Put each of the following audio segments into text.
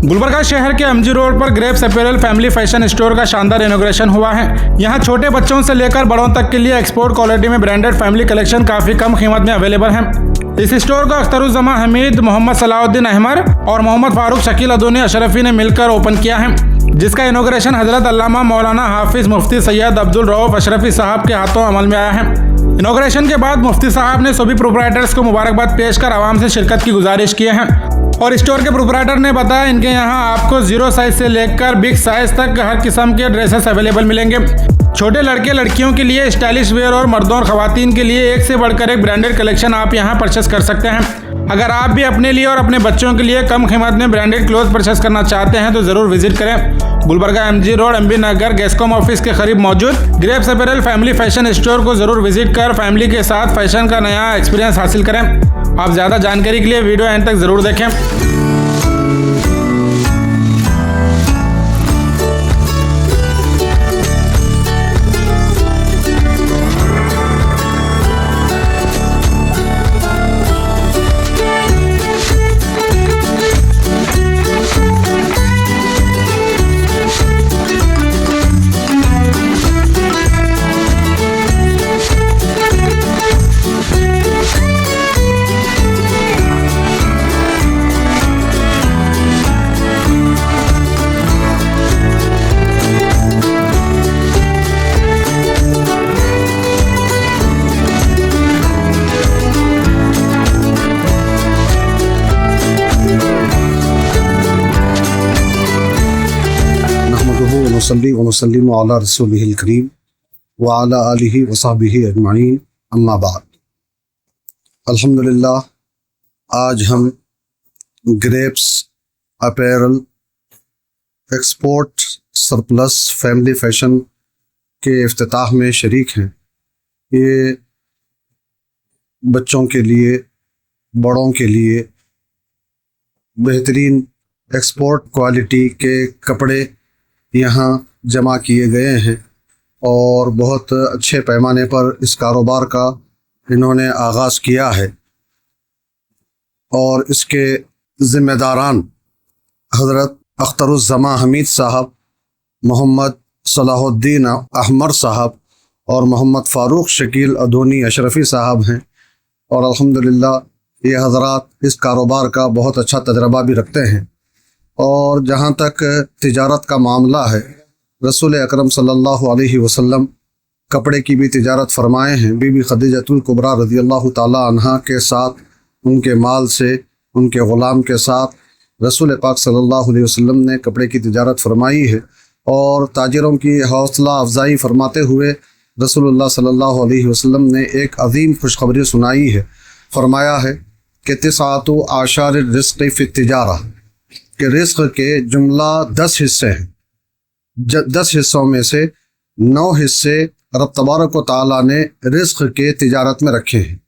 गुलबर्गा शहर के MG road पर grapes apparel family fashion store का शानदार इनॉग्रेशन हुआ है। यहाँ छोटे बच्चों से लेकर बड़ों तक के लिए एक्सपोर्ट क्वालिटी में ब्रांडेड फैमिली कलेक्शन काफी कम कीमत में अवेलेबल है। इस स्टोर को अख्तरुज़्ज़मा हमीद, मोहम्मद सलाहुद्दीन अहमर और मोहम्मद फारूक शकील अदोनी अशरफी ने मिलकर ओपन किया है, जिसका इनॉग्रेशन हजरत अल्लामा मौलाना हाफिज मुफ्ती सैयद अब्दुल रऊफ अशरफी साहब के हाथों अमल में आया है। इनॉग्रेशन के बाद मुफ्ती साहब ने सभी प्रोप्राइटर्स को मुबारकबाद पेश कर आवाम से शिरकत की गुजारिश की है। और स्टोर के प्रोप्राइटर ने बताया इनके यहाँ आपको 0 साइज से लेकर बिग साइज तक हर किस्म के ड्रेसेस अवेलेबल मिलेंगे। छोटे लड़के लड़कियों के लिए स्टाइलिश वेयर और मर्दों और खवातीन के लिए एक से बढ़कर एक ब्रांडेड कलेक्शन आप यहाँ परचेस कर सकते हैं। अगर आप भी अपने लिए और अपने बच्चों के लिए कम कीमत में ब्रांडेड क्लोथ परचेस करना चाहते हैं तो जरूर विजिट करें। गुलबर्गा एमजी रोड एमबी नगर गैस्कॉम ऑफिस के करीब मौजूद grapes apparel family fashion store को जरूर विजिट कर फैमिली के साथ फैशन का नया एक्सपीरियंस हासिल करें। आप ज़्यादा जानकारी के लिए वीडियो एंड तक जरूर देखें। वसल्ली वसल्लिम अला रसूलिहिल करीम व अला आलिहि व सहबिहि अजमाइन, अम्मा बाद। अल्हम्दुलिल्लाह आज हम grapes apparel export surplus family fashion के इफ्तिताह में शरीक हैं। ये बच्चों के लिए, बड़ों के लिए बेहतरीन एक्सपोर्ट क्वालिटी के कपड़े यहाँ जमा किए गए हैं और बहुत अच्छे पैमाने पर इस कारोबार का इन्होंने आगाज़ किया है। और इसके ज़िम्मेदारान हज़रत अख्तरुज़्ज़मा हमीद साहब, मोहम्मद सलाहुद्दीन अहमर साहब और मोहम्मद फ़ारूक शकील अदोनी अशरफी साहब हैं। और अल्हम्दुलिल्लाह ये हज़रात इस कारोबार का बहुत अच्छा तजर्बा भी रखते हैं। और जहाँ तक तिजारत का मामला है, रसूल अकरम सल्लल्लाहु अलैहि वसल्लम कपड़े की भी तिजारत फरमाए हैं। बीबी खदीजतुल कुबरा रज़ियल्लाहु ताला अन्हा के साथ, उनके माल से, उनके ग़ुलाम के साथ रसूल पाक सल्लल्लाहु अलैहि वसल्लम ने कपड़े की तिजारत फरमाई है। और ताजिरों की हौसला अफजाई फरमाते हुए रसूलुल्लाह सल्लल्लाहु अलैहि वसल्लम ने एक अजीम खुशखबरी सुनाई है। फरमाया है कि तिसातु आशार रिज़्क़ फ़ी तिजारा, कि रिज़्क़ के जुमला 10 हिस्से हैं। 10 हिस्सों में से 9 हिस्से रब तबारक व तआला ने रिज़्क़ के तिजारत में रखे हैं।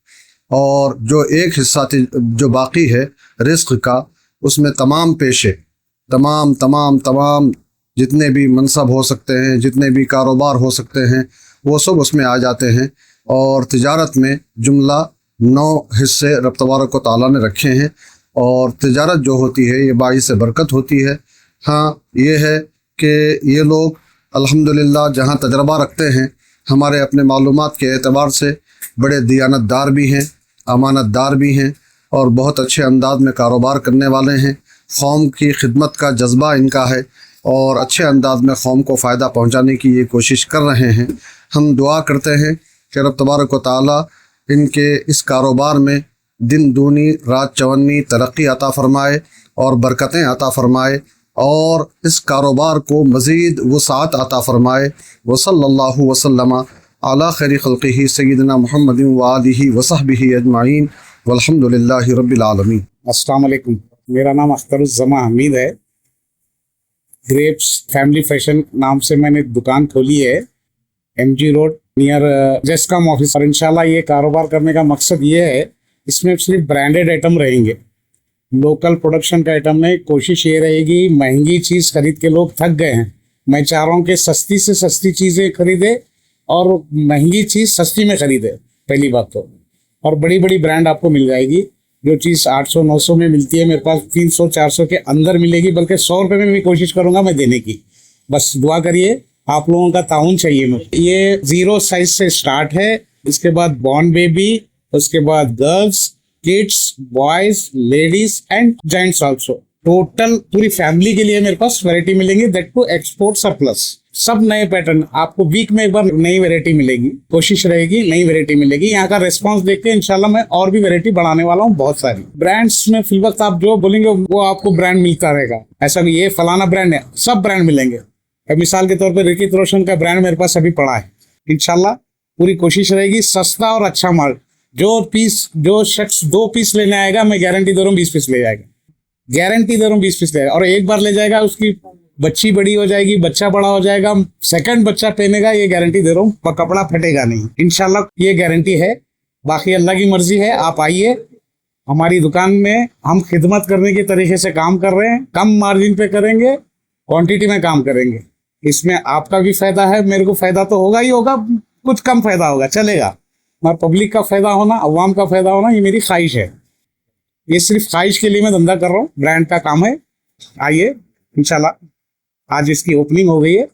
और जो एक हिस्सा जो बाकी है रिज़्क़ का, उसमें तमाम पेशे, तमाम जितने भी मनसब हो सकते हैं, जितने भी कारोबार हो सकते हैं, वो सब उसमें आ जाते हैं। और तिजारत में जुमला 9 हिस्से रब तबारक व तआला ने रखे हैं। और तिजारत जो होती है ये बाइस बरकत होती है। हाँ, ये है कि ये लोग अल्हम्दुलिल्लाह जहाँ तजर्बा रखते हैं, हमारे अपने मालूमात के एतबार से बड़े दियानतदार भी हैं, अमानतदार भी हैं और बहुत अच्छे अंदाज में कारोबार करने वाले हैं। कौम की खिदमत का जज्बा इनका है और अच्छे अंदाज में कौम को फ़ायदा पहुँचाने की ये कोशिश कर रहे हैं। हम दुआ करते हैं कि रब तबारक व तआला इनके इस कारोबार में दिन दूनी रात चवन्नी तरक्की अता फ़रमाए और बरकतें अता फ़रमाए और इस कारोबार को मज़ीद वसाअत अता फ़रमाए। वसल्लल्लाहु वसल्लम अला खैरि खल्क़िही सय्यिदना मुहम्मद व आलिहि व सहबिही अजमाइन वल्हम्दुलिल्लाहि रब्बिल आलमीन। अस्सलाम वालेकुम, मेरा नाम अख्तरुज़्ज़मा हमीद है। ग्रेप्स फैमिली फैशन नाम से मैंने दुकान खोली है एमजी रोड नियर जेस्कॉम ऑफिस। और इंशाल्लाह ये कारोबार करने का मकसद ये है, इसमें सिर्फ ब्रांडेड आइटम रहेंगे, लोकल प्रोडक्शन का आइटम नहीं। कोशिश ये रहेगी, महंगी चीज़ खरीद के लोग थक गए हैं। मैं चाह रहा हूँ कि सस्ती से सस्ती चीज़ें खरीदे और महंगी चीज़ सस्ती में खरीदे, पहली बात तो। और बड़ी बड़ी ब्रांड आपको मिल जाएगी। जो चीज़ 800-900 में मिलती है मेरे पास 300-400 के अंदर मिलेगी, बल्कि 100 रुपये में भी कोशिश करूंगा मैं देने की। बस दुआ करिए, आप लोगों का ताउन चाहिए मुझे। ये 0 साइज से स्टार्ट है, इसके बाद बॉर्न बेबी, उसके बाद girls, kids, boys, ladies and gents also. Total पूरी फैमिली के लिए मेरे पास वैरायटी मिलेंगी, दैट टू एक्सपोर्ट सरप्लस। सब नए पैटर्न, आपको वीक में एक बार नई वैरायटी मिलेगी, कोशिश रहेगी नई वैरायटी मिलेगी। यहाँ का रिस्पांस देख के इंशाल्लाह मैं और भी वैरायटी बढ़ाने वाला हूँ, बहुत सारी। ब्रांड्स में फिल वक्त आप जो बोलेंगे वो आपको ब्रांड मिलता रहेगा, ऐसा नहीं ये फलाना ब्रांड है, सब ब्रांड मिलेंगे। मिसाल के तौर पर ऋतिक रोशन का ब्रांड मेरे पास अभी पड़ा है। इंशाल्लाह पूरी कोशिश रहेगी सस्ता और अच्छा माल। जो शख्स 2 पीस लेने आएगा, मैं गारंटी दे रहा हूँ 20 पीस ले जाएगा, गारंटी दे रहा हूँ 20 पीस ले जाएगा। और एक बार ले जाएगा, उसकी बच्ची बड़ी हो जाएगी, बच्चा बड़ा हो जाएगा, सेकंड बच्चा पहनेगा, ये गारंटी दे रहा हूँ, कपड़ा फटेगा नहीं, इंशाल्लाह ये गारंटी है। बाकी अल्लाह की मर्जी है, आप आइए हमारी दुकान में। हम खिदमत करने के तरीके से काम कर रहे हैं, कम मार्जिन पे करेंगे, क्वांटिटी में काम करेंगे। इसमें आपका भी फायदा है, मेरे को फायदा तो होगा ही होगा, कुछ कम फायदा होगा चलेगा, मगर पब्लिक का फायदा होना, अवाम का फायदा होना, ये मेरी ख्वाहिश है। ये सिर्फ ख्वाहिश के लिए मैं धंधा कर रहा हूँ, ब्रांड का काम है। आइए इंशाल्लाह, आज इसकी ओपनिंग हो गई है।